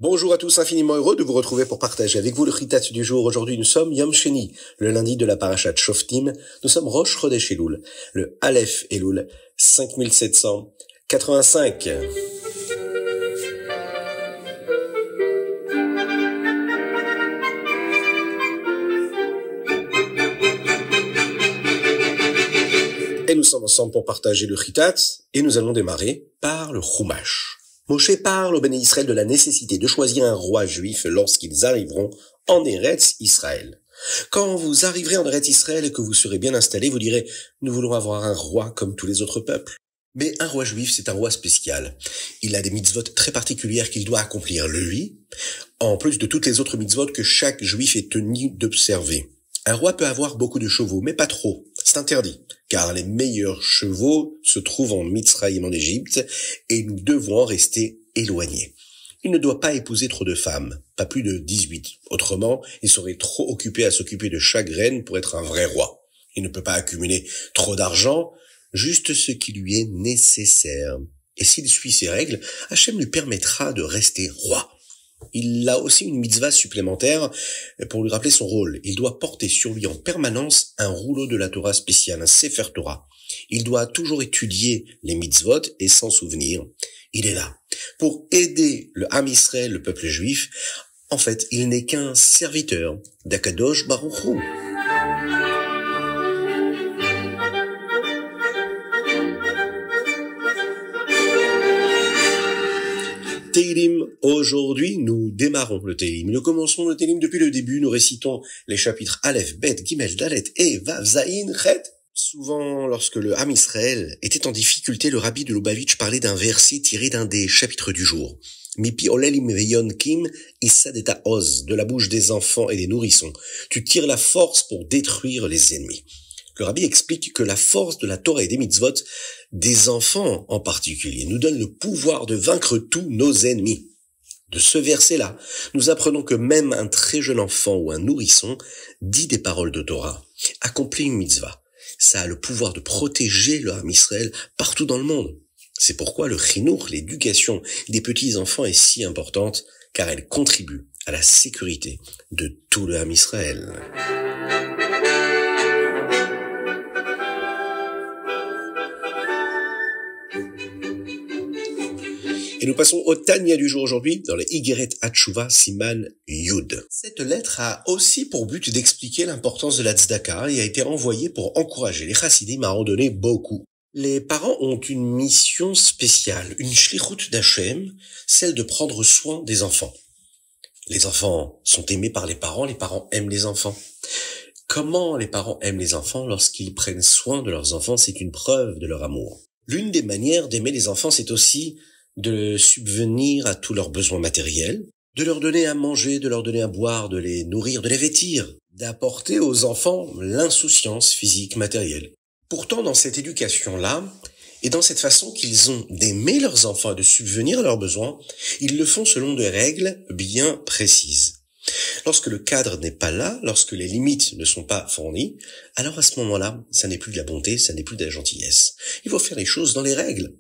Bonjour à tous, infiniment heureux de vous retrouver pour partager avec vous le Chitat du jour. Aujourd'hui, nous sommes Yom Sheni, le lundi de la parashat Shoftim. Nous sommes Rosh Chodesh Elul, le Aleph Elul, 5785. Et nous sommes ensemble pour partager le Chitat, et nous allons démarrer par le Chumash. Moshe parle aux Béné Israël de la nécessité de choisir un roi juif lorsqu'ils arriveront en Eretz Israël. Quand vous arriverez en Eretz Israël et que vous serez bien installés, vous direz « Nous voulons avoir un roi comme tous les autres peuples ». Mais un roi juif, c'est un roi spécial. Il a des mitzvot très particulières qu'il doit accomplir, lui, en plus de toutes les autres mitzvot que chaque juif est tenu d'observer. Un roi peut avoir beaucoup de chevaux, mais pas trop. C'est interdit, car les meilleurs chevaux se trouvent en Mitzraïm, en Égypte, et nous devons en rester éloignés. Il ne doit pas épouser trop de femmes, pas plus de 18. Autrement, il serait trop occupé à s'occuper de chaque reine pour être un vrai roi. Il ne peut pas accumuler trop d'argent, juste ce qui lui est nécessaire. Et s'il suit ces règles, Hachem lui permettra de rester roi. Il a aussi une mitzvah supplémentaire pour lui rappeler son rôle. Il doit porter sur lui en permanence un rouleau de la Torah spécial, un Sefer Torah. Il doit toujours étudier les mitzvot et s'en souvenir. Il est là pour aider le Ham Israël, le peuple juif. En fait, il n'est qu'un serviteur d'Akadosh Baruch Hu. Tehillim, aujourd'hui, nous démarrons le Tehillim. Nous commençons le Tehillim depuis le début. Nous récitons les chapitres Aleph, Bet, Gimel, Dalet et Vav, Zayin, Chet. Souvent, lorsque le Ham Israël était en difficulté, le rabbi de Lubavitch parlait d'un verset tiré d'un des chapitres du jour. Mipi olelim veyonkim issad et oz, de la bouche des enfants et des nourrissons. Tu tires la force pour détruire les ennemis. Le rabbi explique que la force de la Torah et des mitzvot, des enfants en particulier, nous donne le pouvoir de vaincre tous nos ennemis. De ce verset-là, nous apprenons que même un très jeune enfant ou un nourrisson dit des paroles de Torah, accomplit une mitzvah. Ça a le pouvoir de protéger le Ham Israël partout dans le monde. C'est pourquoi le chinour, l'éducation des petits enfants est si importante, car elle contribue à la sécurité de tout le Ham Israël. Et nous passons au Tanya du jour aujourd'hui, dans les Igeret Hatshuva Siman Yud. Cette lettre a aussi pour but d'expliquer l'importance de la tzedaka et a été envoyée pour encourager les chassidim à en donner beaucoup. Les parents ont une mission spéciale, une shlichut d'Hachem, celle de prendre soin des enfants. Les enfants sont aimés par les parents aiment les enfants. Comment les parents aiment les enfants lorsqu'ils prennent soin de leurs enfants, c'est une preuve de leur amour. L'une des manières d'aimer les enfants, c'est aussi de subvenir à tous leurs besoins matériels, de leur donner à manger, de leur donner à boire, de les nourrir, de les vêtir, d'apporter aux enfants l'insouciance physique, matérielle. Pourtant, dans cette éducation-là, et dans cette façon qu'ils ont d'aimer leurs enfants et de subvenir à leurs besoins, ils le font selon des règles bien précises. Lorsque le cadre n'est pas là, lorsque les limites ne sont pas fournies, alors à ce moment-là, ça n'est plus de la bonté, ça n'est plus de la gentillesse. Il faut faire les choses dans les règles.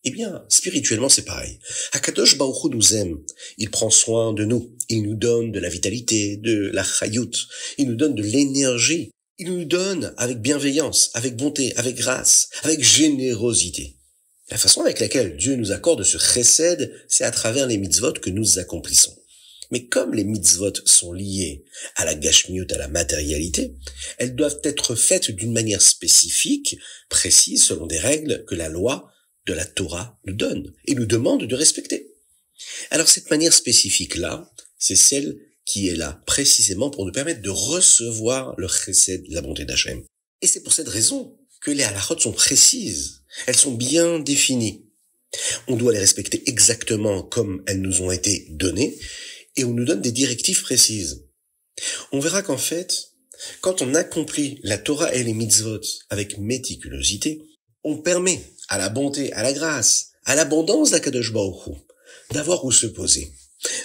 Eh bien, spirituellement, c'est pareil. Hakadosh Baruch Hu nous aime. Il prend soin de nous. Il nous donne de la vitalité, de la chayut. Il nous donne de l'énergie. Il nous donne avec bienveillance, avec bonté, avec grâce, avec générosité. La façon avec laquelle Dieu nous accorde ce chesed, c'est à travers les mitzvot que nous accomplissons. Mais comme les mitzvot sont liées à la gashmiut, à la matérialité, elles doivent être faites d'une manière spécifique, précise, selon des règles que la loi de la Torah nous donne et nous demande de respecter. Alors cette manière spécifique-là, c'est celle qui est là précisément pour nous permettre de recevoir le chesed, la bonté d'Hachem. Et c'est pour cette raison que les halachot sont précises, elles sont bien définies. On doit les respecter exactement comme elles nous ont été données et on nous donne des directives précises. On verra qu'en fait, quand on accomplit la Torah et les mitzvot avec méticulosité, on permet à la bonté, à la grâce, à l'abondance d'Akadosh Baruch Hu, d'avoir où se poser.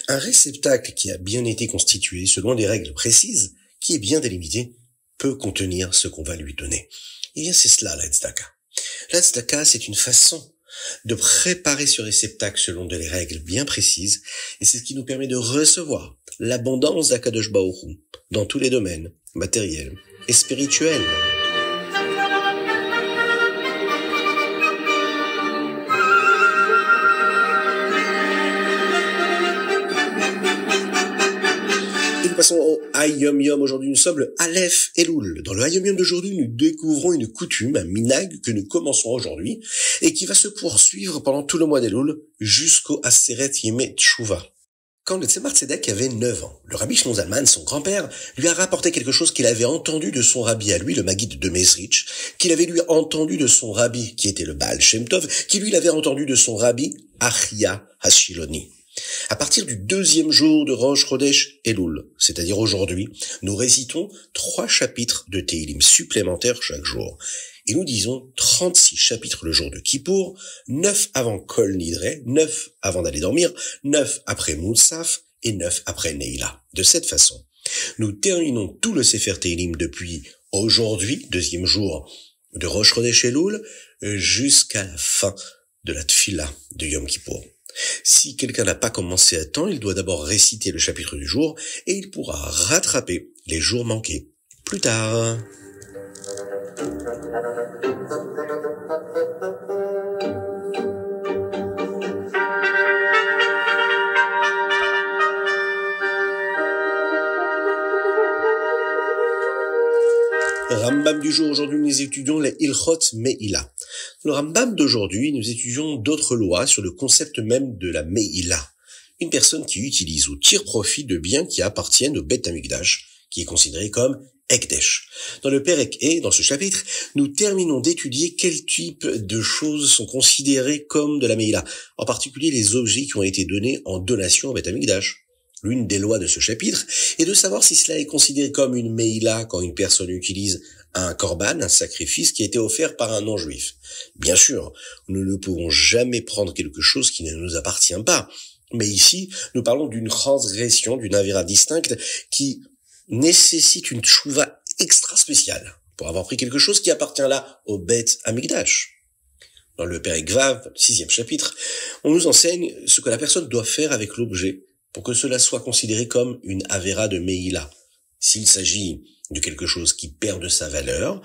Un réceptacle qui a bien été constitué selon des règles précises, qui est bien délimité, peut contenir ce qu'on va lui donner. Et bien c'est cela la tzedaka. La tzedaka, c'est une façon de préparer ce réceptacle selon des règles bien précises, et c'est ce qui nous permet de recevoir l'abondance d'Akadosh Baruch Hu dans tous les domaines, matériels et spirituels. Et nous passons au Hayom Yom. Aujourd'hui, nous sommes le Aleph Elul. Dans le Hayom Yom d'aujourd'hui, nous découvrons une coutume, un minag que nous commençons aujourd'hui et qui va se poursuivre pendant tout le mois d'Elul jusqu'au Aseret Yemei Tshuva. Quand le Tzemar Tzedek avait 9 ans, le rabbi Shimon Zalman, son grand-père, lui a rapporté quelque chose qu'il avait entendu de son rabbi à lui, le Maguide de Mezrich, qu'il avait lui entendu de son rabbi, qui était le Baal Shem Tov, qui lui l'avait entendu de son rabbi, Achia Hashiloni. À partir du 2e jour de Rosh Chodesh Elul, c'est-à-dire aujourd'hui, nous récitons 3 chapitres de Tehillim supplémentaires chaque jour. Et nous disons 36 chapitres le jour de Kippour, 9 avant Kol Nidre, 9 avant d'aller dormir, 9 après Moussaf et 9 après Neila. De cette façon, nous terminons tout le Sefer Tehillim depuis aujourd'hui, 2e jour de Rosh Chodesh Elul, jusqu'à la fin de la Tfila de Yom Kippour. Si quelqu'un n'a pas commencé à temps, il doit d'abord réciter le chapitre du jour et il pourra rattraper les jours manqués plus tard. Rambam du jour, aujourd'hui nous étudions les Ilchot Me'ila. Dans le Rambam d'aujourd'hui, nous étudions d'autres lois sur le concept même de la Me'ila. Une personne qui utilise ou tire profit de biens qui appartiennent au Beth Amikdash, qui est considéré comme Ekdesh. Dans le Perek E, dans ce chapitre, nous terminons d'étudier quel type de choses sont considérées comme de la Me'ila, en particulier les objets qui ont été donnés en donation au Beth Amikdash. L'une des lois de ce chapitre est de savoir si cela est considéré comme une Meïla quand une personne utilise un korban, un sacrifice qui a été offert par un non-juif. Bien sûr, nous ne pouvons jamais prendre quelque chose qui ne nous appartient pas. Mais ici, nous parlons d'une transgression, d'une avéra distincte qui nécessite une tchouva extra spéciale pour avoir pris quelque chose qui appartient là au Beth Amikdash. Dans le Perek Vav, 6e chapitre, on nous enseigne ce que la personne doit faire avec l'objet pour que cela soit considéré comme une avéra de Meïla. S'il s'agit de quelque chose qui perd de sa valeur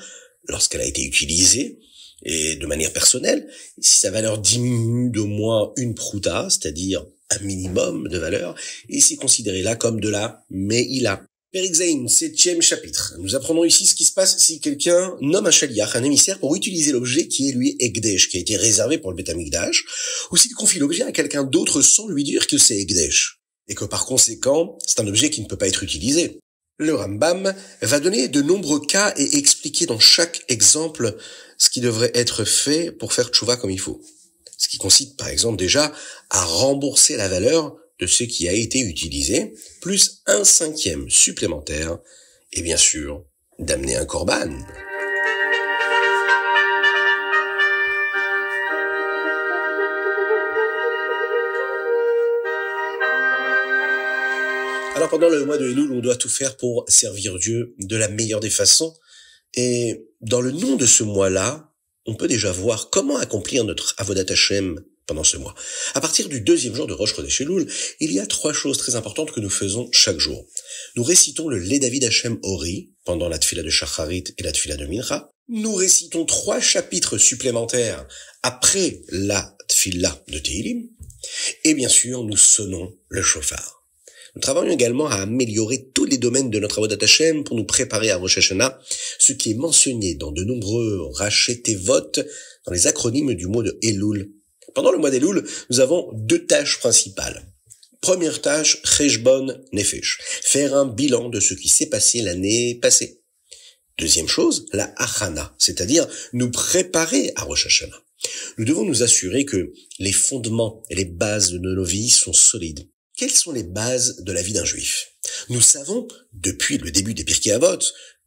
lorsqu'elle a été utilisée, et de manière personnelle, si sa valeur diminue d'au moins une prouta, c'est-à-dire un minimum de valeur, et c'est considéré là comme de la Meïla. Perek Zayin, 7e chapitre. Nous apprenons ici ce qui se passe si quelqu'un nomme un shaliach, un émissaire, pour utiliser l'objet qui est lui Ekdesh, qui a été réservé pour le Beth Amikdash, ou s'il confie l'objet à quelqu'un d'autre sans lui dire que c'est Ekdesh, et que par conséquent, c'est un objet qui ne peut pas être utilisé. Le Rambam va donner de nombreux cas et expliquer dans chaque exemple ce qui devrait être fait pour faire tchouva comme il faut. Ce qui consiste par exemple déjà à rembourser la valeur de ce qui a été utilisé, plus 1/5 supplémentaire, et bien sûr, d'amener un korban. Alors pendant le mois de Elul, on doit tout faire pour servir Dieu de la meilleure des façons. Et dans le nom de ce mois-là, on peut déjà voir comment accomplir notre Avodat Hashem pendant ce mois. À partir du 2e jour de Rosh Chodesh Elul, il y a 3 choses très importantes que nous faisons chaque jour. Nous récitons le Le David Hashem Ori pendant la Tfila de Shacharit et la Tfila de Mincha. Nous récitons 3 chapitres supplémentaires après la Tfila de Tehillim. Et bien sûr, nous sonnons le shofar. Nous travaillons également à améliorer tous les domaines de notre Avodat Hashem pour nous préparer à Rosh Hashanah, ce qui est mentionné dans de nombreux rachets Tevot, dans les acronymes du mot de Elul. Pendant le mois d'Elul, nous avons 2 tâches principales. Première tâche, Cheshbon Nefesh, faire un bilan de ce qui s'est passé l'année passée. Deuxième chose, la Achana, c'est-à-dire nous préparer à Rosh Hashanah. Nous devons nous assurer que les fondements et les bases de nos vies sont solides. Quelles sont les bases de la vie d'un juif? Nous savons, depuis le début des Pirkei Avot,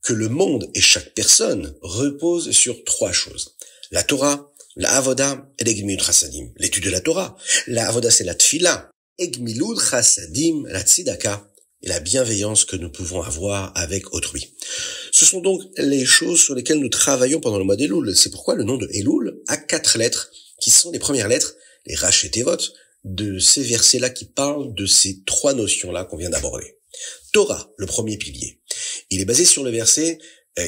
que le monde et chaque personne reposent sur 3 choses. La Torah, la Avoda et l'Egmilut Chassadim. L'étude de la Torah. La Avoda, c'est la Tfila. Egmilut Chassadim, la Tzedaka, et la bienveillance que nous pouvons avoir avec autrui. Ce sont donc les choses sur lesquelles nous travaillons pendant le mois d'Elul. C'est pourquoi le nom de Elul a 4 lettres qui sont les premières lettres, les Rachetevot, de ces versets-là qui parlent de ces trois notions-là qu'on vient d'aborder. Torah, le premier pilier. Il est basé sur le verset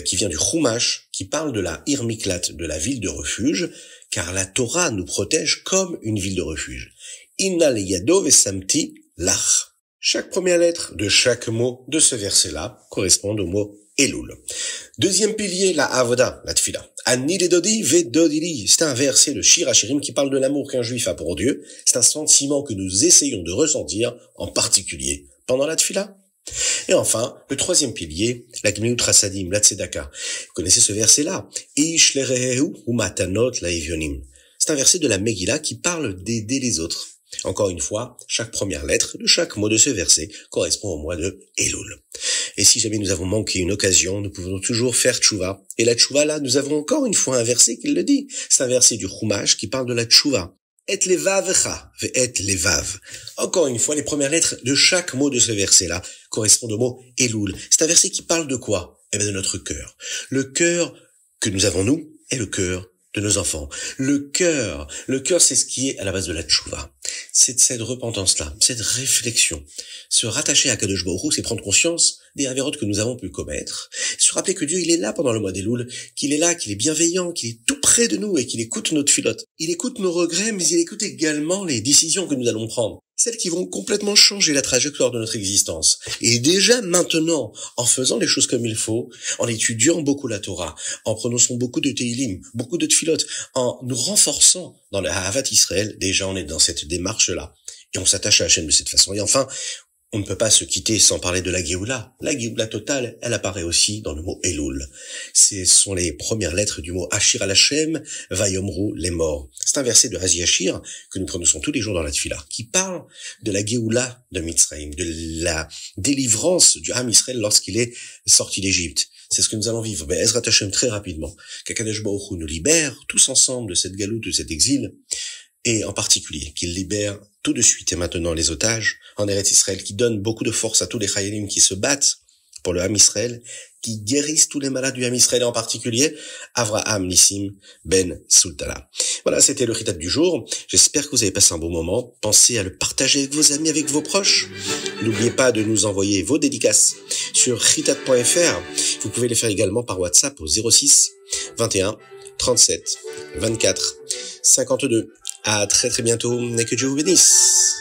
qui vient du Chumash, qui parle de la Ir Miklat, de la ville de refuge, car la Torah nous protège comme une ville de refuge. Inna leyado vesamti lach. Chaque première lettre de chaque mot de ce verset-là correspond au mot Elul. Deuxième pilier, la Avoda, la Tfila. Ani ledodi vedodili. C'est un verset de Shir Hashirim qui parle de l'amour qu'un juif a pour Dieu. C'est un sentiment que nous essayons de ressentir, en particulier pendant la Tfila. Et enfin, le troisième pilier, la Gemilut Chasadim, la Tzedaka. Vous connaissez ce verset-là. Ish lerehu umatanot laevionim. C'est un verset de la Megillah qui parle d'aider les autres. Encore une fois, chaque première lettre de chaque mot de ce verset correspond au mois de Elul. Et si jamais nous avons manqué une occasion, nous pouvons toujours faire tchouva. Et la tchouva, là, nous avons encore une fois un verset qui le dit. C'est un verset du Chumash qui parle de la tchouva. Et levavecha, ve et levav. Encore une fois, les premières lettres de chaque mot de ce verset-là correspondent au mot Elul. C'est un verset qui parle de quoi? Eh bien, de notre cœur. Le cœur que nous avons, nous, est le cœur de nos enfants. Le cœur, c'est ce qui est à la base de la tchouva. C'est cette repentance-là, cette réflexion. Se rattacher à Kadosh Baruch Hu, c'est prendre conscience des avérotes que nous avons pu commettre. Se rappeler que Dieu, il est là pendant le mois d'Elul, qu'il est là, qu'il est bienveillant, qu'il est tout près de nous et qu'il écoute notre filote. Il écoute nos regrets, mais il écoute également les décisions que nous allons prendre. Celles qui vont complètement changer la trajectoire de notre existence. Et déjà maintenant, en faisant les choses comme il faut, en étudiant beaucoup la Torah, en prononçant beaucoup de Teilim, beaucoup de Tfilot, en nous renforçant dans le Ahavat Israël, déjà on est dans cette démarche-là. Et on s'attache à Hachem de cette façon. Et enfin, on ne peut pas se quitter sans parler de la Géoula. La Géoula totale, elle apparaît aussi dans le mot Elul. Ce sont les premières lettres du mot Ashir al Hashem, Vayomru les morts. C'est un verset de Hazi Ashir que nous prononçons tous les jours dans la Tfila, qui parle de la Géoula de Mitzrayim, de la délivrance du Ham Israël lorsqu'il est sorti d'Égypte. C'est ce que nous allons vivre. Mais Ezrat Hashem très rapidement. Qu'Akadosh Baruch Hu nous libère tous ensemble de cette galoute, de cet exil. Et en particulier, qu'il libère tout de suite et maintenant les otages en Eretz Israël, qui donne beaucoup de force à tous les Chayalim qui se battent pour le Ham Israël, qui guérissent tous les malades du Ham Israël, et en particulier Avraham Nissim Ben Sultana. Voilà, c'était le Chitat du jour. J'espère que vous avez passé un bon moment. Pensez à le partager avec vos amis, avec vos proches. N'oubliez pas de nous envoyer vos dédicaces sur chitat.fr. Vous pouvez les faire également par WhatsApp au 06 21 37 24 52. À très très bientôt et que Dieu vous bénisse.